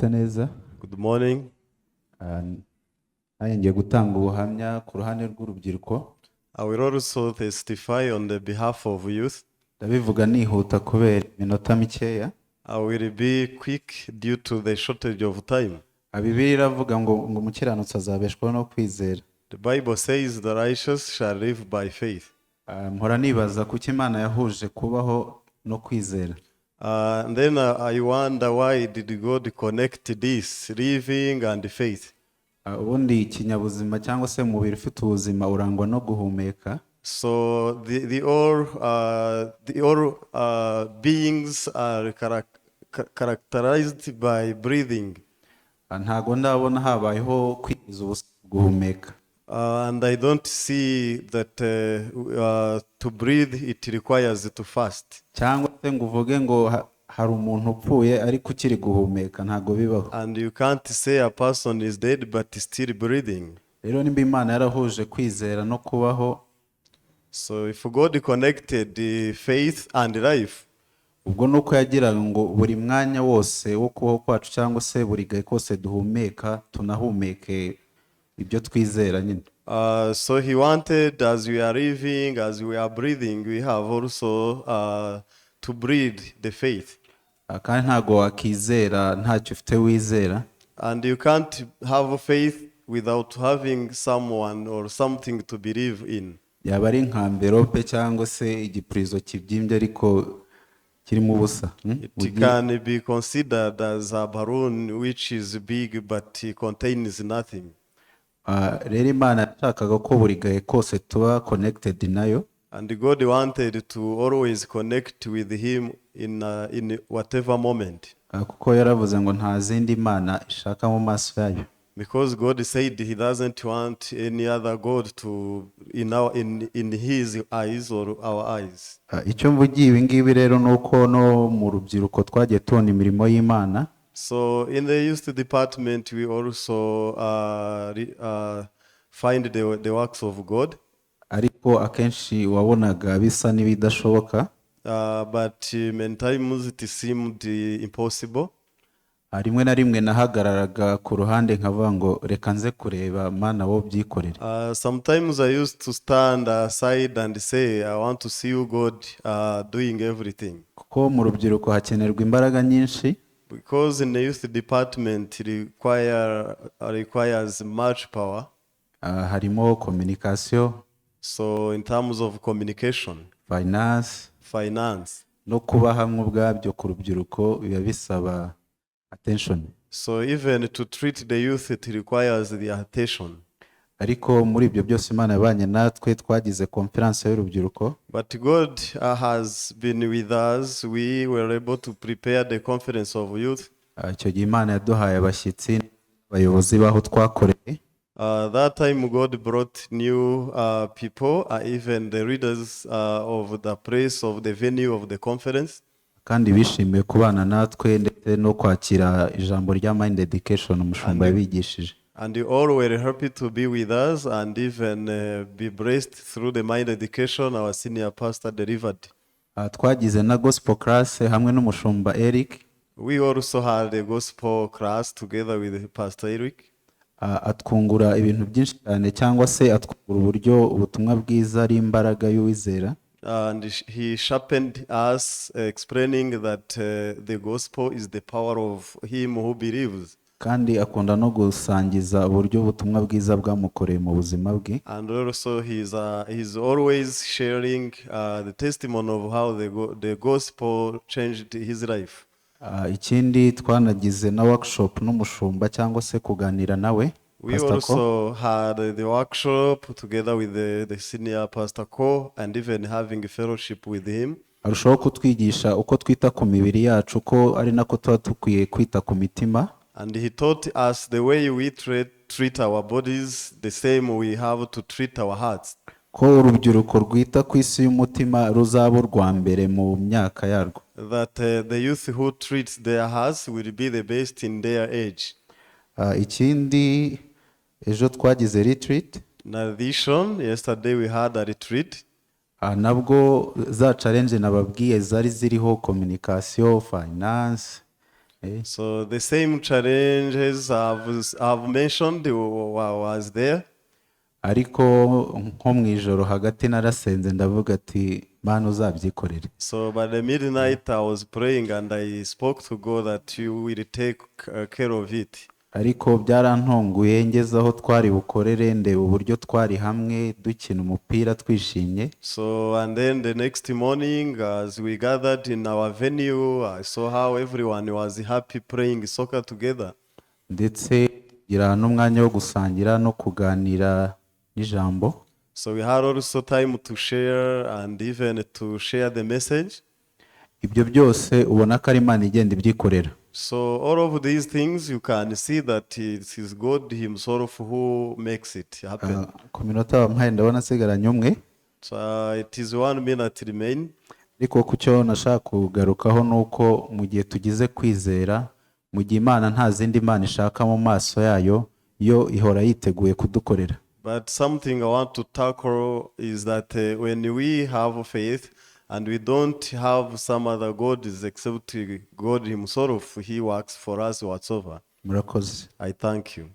Mwaramutse neza. Good morning. Nanjye ngiye gutanga ubuhamya ku ruhande rw'urubyiruko. I will also testify on the behalf of youth. Ndabivuga nihuta kubera iminota mikeya. I will be quick due to the shortage of time. Bibiliya iravuga ngo umukiranutsi azabeshwaho no kwizera. The Bible says the righteous shall live by faith. Mpora nibaza kuki Imana yahuje kubaho no kwizera. And then I wonder, why did God connect this living and faith? Ubundi ikinyabuzima cyangwa se umubiri ufite ubuzima urangwa no guhumeka. So the all beings are characterized by breathing. Ntago ndabona habayeho kwiza ubusa guhumeka. And I don't see that to breathe it requires to fast. Cyangwa se ngo uvuge ngo hari umuntu upfuye ariko ukiri guhumeka, ntago bibaho. And you can't say a person is dead but still breathing. Rero nimba Imana yarahuje kwizera no kubaho, so if God connected the faith and life, ubwo nuko yagira ngo buri mwanya wose wo kubaho kwacu cyangwa se buri gahe kose duhumeka tunahumeke ibyo twizera nyine. So he wanted, as we are living, as we are breathing, we have also to breathe the faith. Kandi ntago wakizera ntacyo ufite wizera. And you can't have faith without having someone or something to believe in. Yaba ari nka envelope cyangwa se igipurizo kibyimbye ariko kirimo ubusa. It can be considered as a balloon which is big but contains nothing. Rero Imana yashakaga ko buri gahe kose tuba connected nayo. And God wanted to always connect with him in whatever moment. Kuko yaravuze ngo nta zindi Imana ishaka mu maso yayo. Because God said he doesn't want any other God to in his eyes or our eyes. Icyo mvugiye ibi ngibi rero nuko no mu rubyiruko twagiye tubona imirimo y'Imana. So in the youth department we also find the works of God. Ariko akenshi wabonaga bisa n'ibidashoboka. But many times it seemed impossible. Rimwe na rimwe nahagararaga ku ruhande nkavuga ngo reka nze kureba Mana wo byikorera. Sometimes I used to stand aside and say, I want to see you, God, doing everything. Kuko mu rubyiruko hakenerwa imbaraga nyinshi. Because in the youth department requires much power. Harimo communication. So in terms of communication, finance, no kuba hamwe ubwabyo ku rubyiruko biba bisaba attention. So even to treat the youth it requires the attention. Ariko muri ibyo byose Imana yabanye natwe, twagize conference y'urubyiruko. But God has been with us. We were able to prepare the conference of youth. Icyo gihe Imana yaduhaye abashyitsi abayobozi baho twakoreye. That time God brought new people, even the leaders of the place of the venue of the conference. Kandi bishimiye kubana natwe ndetse no kwakira ijambo rya Mind Education umushumba yabigishije. And you all were happy to be with us and even be blessed through the Mind Education our senior pastor delivered. Twagize na gospel class hamwe n'umushumba Eric. We also had a gospel class together with Pastor Eric. Atwungura ibintu byinshi cyane cyangwa se atwungura uburyo ubutumwa bwiza ari imbaraga y'uwizera. And he sharpened us, explaining that the gospel is the power of him who believes. Kandi akunda no gusangiza uburyo ubutumwa bwiza bwamukoreye mu buzima bwe. And also he's always sharing the testimony of how the gospel changed his life. Ikindi twanagize na workshop n'umushumba cyangwa se kuganira nawe. We also had the workshop together with the senior Pastor Ko and even having a fellowship with him. Arushaho kutwigisha uko twita ku mibiri yacu ko ari nako tuba dukwiye kwita ku mitima. And he taught us the way we treat our bodies, the same we have to treat our hearts. Ko urubyiruko rwita ku isi y'umutima ruzaba urwa mbere mu myaka yarwo. That the youth who treats their hearts will be the best in their age. Ikindi ejo twagize retreat. In addition, yesterday we had a retreat. Nabwo za challenge nababwiye zari ziriho communication, finance, So the same challenges I've mentioned was there. ariko nko mu ijoro hagati narasenze ndavuga ati Mana uzabyikorere. So by the midnight I was praying and I spoke to God that you will take care of it. ariko byarantunguye ngeze aho twari bukorere ndeba uburyo twari hamwe dukina umupira twishimye. So and then the next morning as we gathered in our venue, I saw how everyone was happy playing soccer together. ndetse tugira n'umwanya wo gusangira no kuganira n'ijambo. So we had also time to share and even to share the message. Ibyo byose ubona ko ari Imana igenda ibyikorera. So all of these things you can see that it is God himself who makes it happen. Ku minota bampaye ndabona asigaranye umwe. So it is 1 minute remain. ariko ku cyo nashaka kugarukaho ni uko mu gihe tugize kwizera, mu gihe Imana nta zindi Mana ishaka mu maso yayo, yo ihora yiteguye kudukorera. But something I want to tackle is that when we have faith and we don't have some other gods except God himself, he works for us whatsoever. Murakoze. I thank you.